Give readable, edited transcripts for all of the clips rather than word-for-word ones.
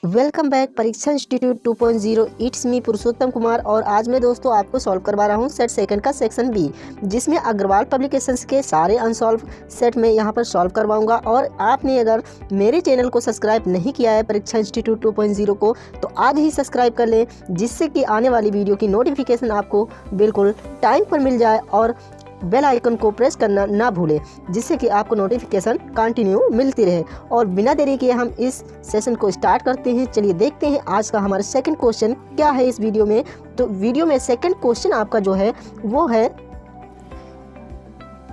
Welcome back परीक्षा institute 2.0। It's me पुरुषोत्तम कुमार। और आज मैं दोस्तों आपको सॉल्व करवा रहा हूँ सेट सेकंड का सेक्शन बी, जिसमें अग्रवाल पब्लिकेशंस के सारे अनसॉल्व सेट में यहाँ पर सॉल्व करवाऊंगा। और आपने अगर मेरे चैनल को सब्सक्राइब नहीं किया है परीक्षा इंस्टीट्यूट 2.0 को, तो आज ही सब्सक्राइब कर लें, जिससे कि आने वाली वीडियो की नोटिफिकेशन आपको बिल्कुल टाइम पर मिल जाए। और बेल आइकन को प्रेस करना ना भूलें, जिससे कि आपको नोटिफिकेशन कंटिन्यू मिलती रहे। और बिना देरी किए हम इस सेशन को स्टार्ट करते हैं। चलिए देखते हैं आज का हमारा सेकंड क्वेश्चन क्या है इस वीडियो में। तो वीडियो में सेकंड क्वेश्चन आपका जो है वो है,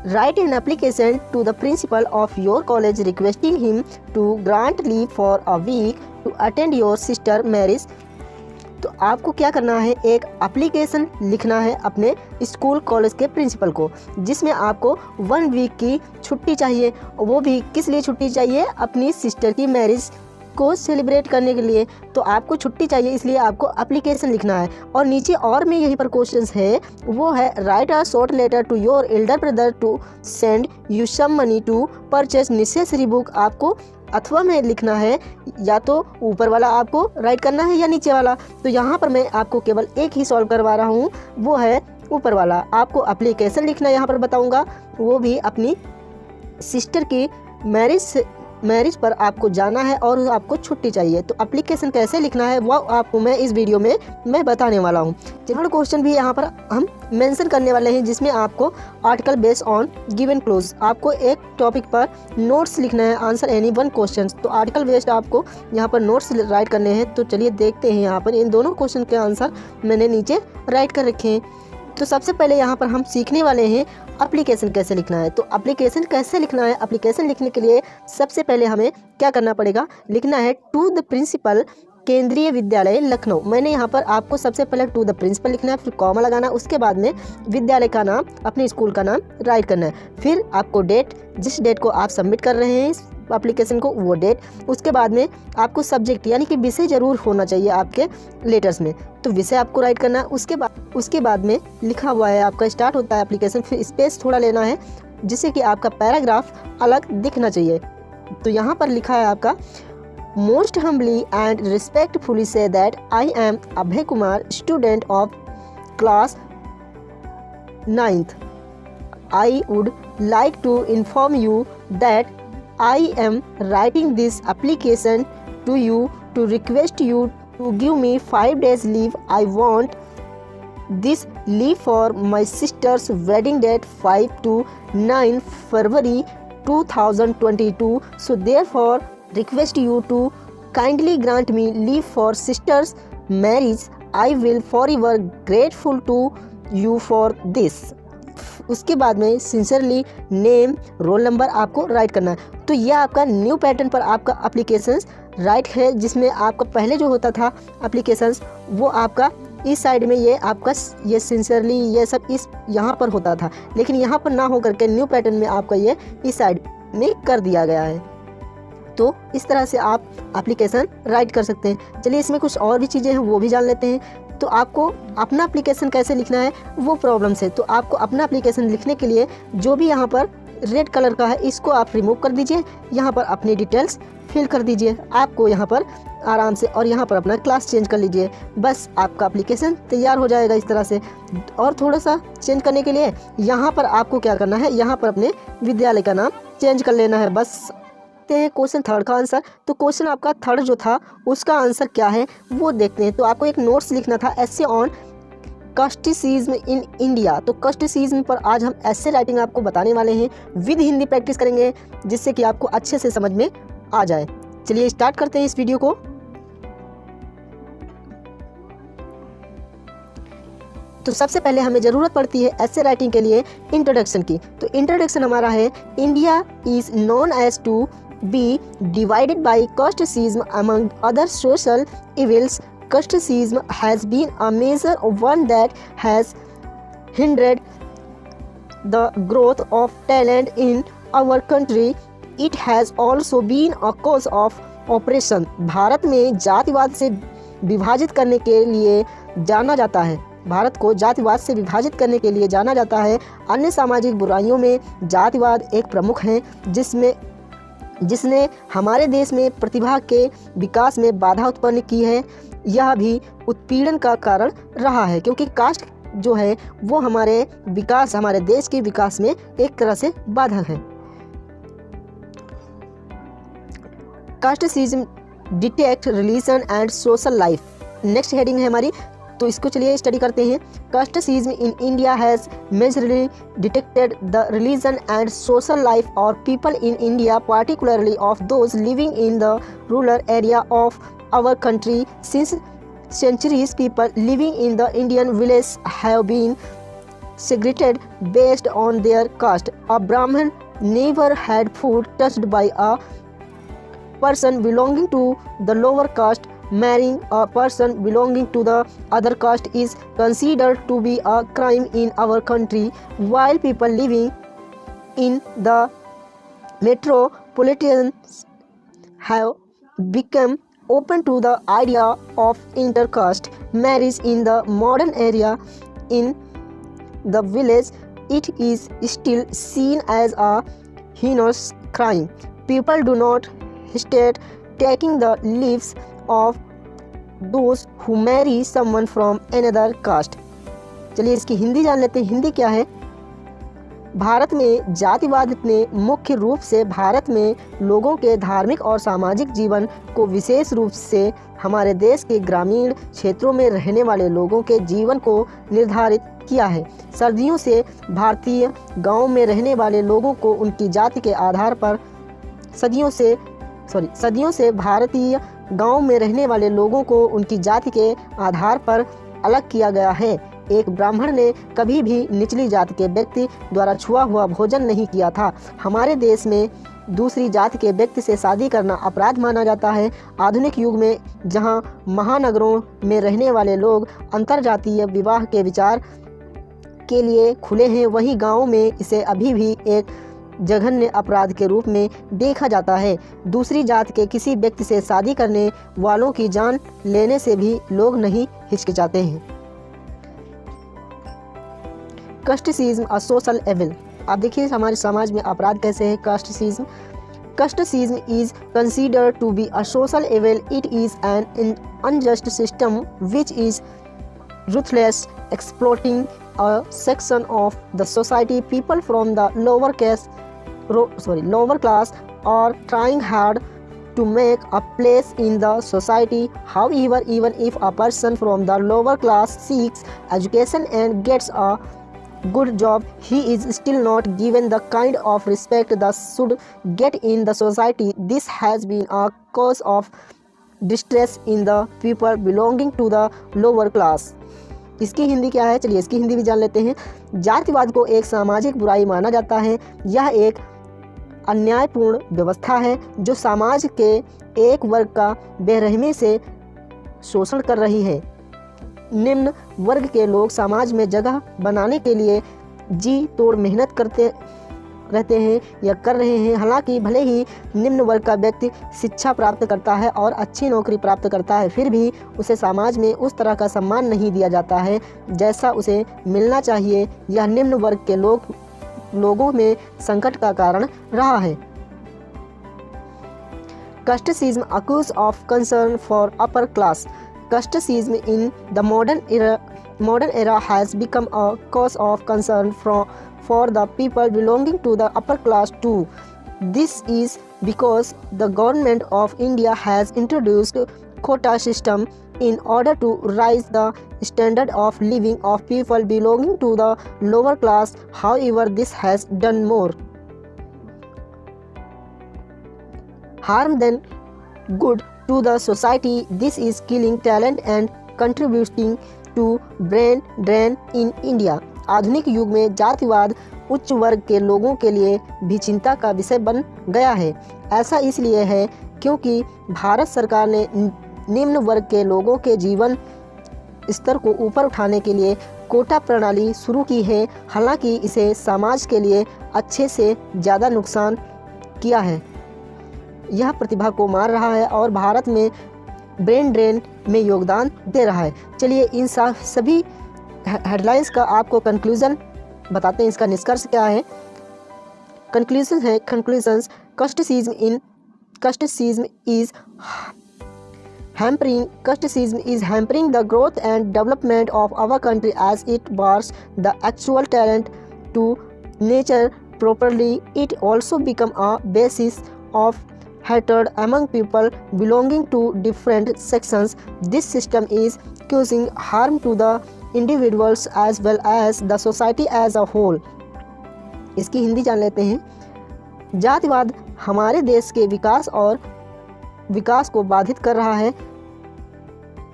write an application to the principal of your college requesting him to grant leave for a week to attend your sister marriage. तो आपको क्या करना है, एक एप्लीकेशन लिखना है अपने स्कूल कॉलेज के प्रिंसिपल को, जिसमें आपको 1 वीक की छुट्टी चाहिए। वो भी किस लिए छुट्टी चाहिए, अपनी सिस्टर की मैरिज को सेलिब्रेट करने के लिए। तो आपको छुट्टी चाहिए, इसलिए आपको एप्लीकेशन लिखना है। और नीचे और में यहीं पर क्वेश्चंस है, वो है write a short letter to your elder brother to send you some money to purchase necessary book. आपको अथवा में लिखना है, या तो ऊपर वाला आपको राइट करना है या नीचे वाला। तो यहाँ पर मैं आपको केवल एक ही सॉल्व करवा रहा हूँ, वो है ऊपर वाला। आपको एप्लीकेशन लिखना यहाँ पर बताऊँगा, वो भी अपनी सिस्टर की मैरिज पर आपको जाना है और आपको छुट्टी चाहिए। तो एप्लीकेशन कैसे लिखना है वो आपको मैं इस वीडियो में मैं बताने वाला हूँ। थर्ड क्वेश्चन भी यहाँ पर हम मेंशन करने वाले हैं, जिसमें आपको article based on given close, आपको एक टॉपिक पर नोट्स लिखना है, आंसर एनी 1 क्वेश्चन। तो आर्टिकल बेस्ड आपको यहाँ पर नोट्स राइट करने हैं। तो चलिए देखते हैं, यहाँ पर इन दोनों क्वेश्चन के आंसर मैंने नीचे राइट कर रखे हैं। तो सबसे पहले यहाँ पर हम सीखने वाले हैं एप्लीकेशन कैसे लिखना है। तो एप्लीकेशन कैसे लिखना है, एप्लीकेशन लिखने के लिए सबसे पहले हमें क्या करना पड़ेगा, लिखना है टू द प्रिंसिपल केंद्रीय विद्यालय लखनऊ। मैंने यहाँ पर आपको सबसे पहले टू द प्रिंसिपल लिखना है, फिर कॉमा लगाना, उसके बाद में विद्यालय का नाम, अपने स्कूल का नाम राइट करना है। फिर आपको डेट, जिस डेट को आप सबमिट कर रहे हैं इस एप्लीकेशन को, वो डेट। उसके बाद में आपको सब्जेक्ट यानी कि विषय जरूर होना चाहिए आपके लेटर्स में, तो विषय आपको राइट करना है। उसके बाद में लिखा हुआ है आपका स्टार्ट होता है एप्लीकेशन, फिर स्पेस थोड़ा लेना है, जिससे कि आपका पैराग्राफ अलग दिखना चाहिए। तो यहाँ पर लिखा है आपका, most humbly and respectfully say that I am Abhay Kumar, student of class 9th। I would like to inform you that I am writing this application to you to request you to give me 5 days leave. I want this leave for my sister's wedding date 5 to 9 February 2022. So therefore request you to kindly grant me leave for sister's marriage. I will forever grateful to you for this. उसके बाद में sincerely name, roll number आपको right करना है। तो यह आपका new pattern पर आपका एप्लीकेशंस राइट है, जिसमें आपका पहले जो होता था एप्लीकेशंस, वो आपका इस साइड में ये आपका ये सिंसियरली ये सब इस यहाँ पर होता था, लेकिन यहाँ पर ना हो करके न्यू पैटर्न में आपका ये इस साइड में कर दिया गया है। तो इस तरह से आप एप्लीकेशन राइट कर सकते हैं। चलिए इसमें कुछ और भी चीज़ें हैं वो भी जान लेते हैं। तो आपको अपना एप्लीकेशन कैसे लिखना है वो प्रॉब्लम से, तो आपको अपना एप्लीकेशन लिखने के लिए जो भी यहाँ पर रेड कलर का है इसको आप रिमूव कर दीजिए, यहाँ पर अपनी डिटेल्स फिल कर दीजिए आपको यहाँ पर आराम से, और यहाँ पर अपना क्लास चेंज कर लीजिए। बस आपका एप्लीकेशन तैयार हो जाएगा इस तरह से। और थोड़ा सा चेंज करने के लिए यहाँ पर आपको क्या करना है, यहाँ पर अपने विद्यालय का नाम चेंज कर लेना है बस। क्वेश्चन थर्ड का आंसर। तो क्वेश्चन आपका थर्ड जो था उसका आंसर क्या है वो देखते हैं। तो आपको एक नोट्स लिखना था, एस्से ऑन कास्टिसिज्म इन इंडिया। तो कास्टिसिज्म पर आज हम एस्से राइटिंग आपको बताने वाले हैं, विद हिंदी प्रैक्टिस करेंगे, जिससे कि आपको अच्छे से समझ में आ जाए। चलिए स्टार्ट करते हैं इस वीडियो को। तो सबसे पहले हमें ज़रूरत पड़ती है एस्से राइटिंग के लिए इंट्रोडक्शन की। तो इंट्रोडक्शन हमारा है, India is known as to be divided by casteism among other social evils. Casteism has been a major one that has hindered the growth of talent in our country. It has also been a cause of oppression. Bharat में जातिवाद से विभाजित करने के लिए जाना जाता है, भारत को जातिवाद से विभाजित करने के लिए जाना जाता है। अन्य सामाजिक बुराइयों में जातिवाद एक प्रमुख है, जिसमें जिसने हमारे देश में प्रतिभा के विकास में बाधा उत्पन्न की है, यह भी उत्पीड़न का कारण रहा है, क्योंकि कास्ट जो है वो हमारे देश के विकास में एक तरह से बाधक है। Casteism detect religion and social life next heading है हमारी, तो इसको चलिए स्टडी करते हैं। Casteism in India has majorly detected the religion and social life और people in India, particularly of those living in the rural area of our country. Since centuries, people living in the Indian village have been segregated based on their caste. A Brahmin never had food touched by a person belonging to the lower caste. Marrying a person belonging to the other caste is considered to be a crime in our country, while people living in the metropolitans have become open to the idea of intercaste marriage in the modern area. In the village, it is still seen as a heinous crime. People do not hesitate taking the lives of those who marry someone from another caste. चलिए इसकी हिंदी जान लेते हैं। हिंदी क्या है? भारत में जातिवाद ने मुख्य रूप से भारत में लोगों के धार्मिक और सामाजिक जीवन को, विशेष रूप से हमारे देश के ग्रामीण क्षेत्रों में रहने वाले लोगों के जीवन को निर्धारित किया है। सदियों से भारतीय गांवों में रहने वाले लोगों को उनकी जाति के आधार पर सदियों से भारतीय गांवों में रहने वाले लोगों को उनकी जाति के आधार पर अलग किया गया है। एक ब्राह्मण ने कभी भी निचली जाति के व्यक्ति द्वारा छुआ हुआ भोजन नहीं किया था। हमारे देश में दूसरी जाति के व्यक्ति से शादी करना अपराध माना जाता है। आधुनिक युग में जहां महानगरों में रहने वाले लोग अंतरजातीय विवाह के विचार के लिए खुले हैं, वहीं गांवों में इसे अभी भी एक जघन्य अपराध के रूप में देखा जाता है। दूसरी जाति के किसी व्यक्ति से शादी करने वालों की जान लेने से भी लोग नहीं हिचकिचाते हैं। Casteism a social evil. आप देखिए हमारे समाज में अपराध कैसे है। Casteism is considered to be a social evil. It is an unjust system which is ruthless exploiting a section of the society. People from the lower class are trying hard to make a place in the society. However, even if a person from the lower class seeks education and gets a good job, he is still not given the kind of respect that should get in the society. This has been a cause of distress in the people belonging to the lower class. इसकी हिंदी क्या है? चलिए इसकी हिंदी भी जान लेते हैं। जातिवाद को एक सामाजिक बुराई माना जाता है। यह एक अन्यायपूर्ण व्यवस्था है जो समाज के एक वर्ग का बेरहमी से शोषण कर रही है। निम्न वर्ग के लोग समाज में जगह बनाने के लिए जी तोड़ मेहनत करते रहते हैं या कर रहे हैं। हालांकि भले ही निम्न वर्ग का व्यक्ति शिक्षा प्राप्त करता है और अच्छी नौकरी प्राप्त करता है, फिर भी उसे समाज में उस तरह का सम्मान नहीं दिया जाता है जैसा उसे मिलना चाहिए। यह निम्न वर्ग के लोगों में संकट का कारण रहा है। Casteism accuse of concern for upper class. Casteism in the modern era has become a cause of concern for the people belonging to the upper class too. This is because the government of India has introduced quota system in order to raise the standard of living of people belonging to the lower class. However, this has done more harm than good to the society. This is killing talent and contributing to brain drain in India. आधुनिक युग में जातिवाद उच्च वर्ग के लोगों के लिए भी चिंता का विषय बन गया है। ऐसा इसलिए है क्योंकि भारत सरकार ने निम्न वर्ग के लोगों के जीवन स्तर को ऊपर उठाने के लिए कोटा प्रणाली शुरू की है। हालांकि इसे समाज के लिए अच्छे से ज़्यादा नुकसान किया है। यह प्रतिभा को मार रहा है और भारत में ब्रेन ड्रेन में योगदान दे रहा है। चलिए इन सभी हेडलाइंस का आपको कंक्लूजन बताते हैं। इसका निष्कर्ष क्या है? Conclusions. Casteism in casteism is hampering the growth and development of our country as it bars the actual talent to nature properly. It also become a basis of hatred among people belonging to different sections. This system is causing harm to the individuals as well as the society as a whole. इसकी हिंदी जान लेते हैं। जातिवाद हमारे देश के विकास को बाधित कर रहा है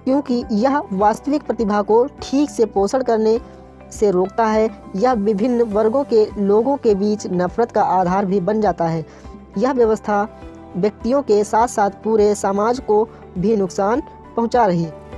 क्योंकि यह वास्तविक प्रतिभा को ठीक से पोषण करने से रोकता है। यह विभिन्न वर्गों के लोगों के बीच नफरत का आधार भी बन जाता है। यह व्यवस्था व्यक्तियों के साथ साथ पूरे समाज को भी नुकसान पहुंचा रही है।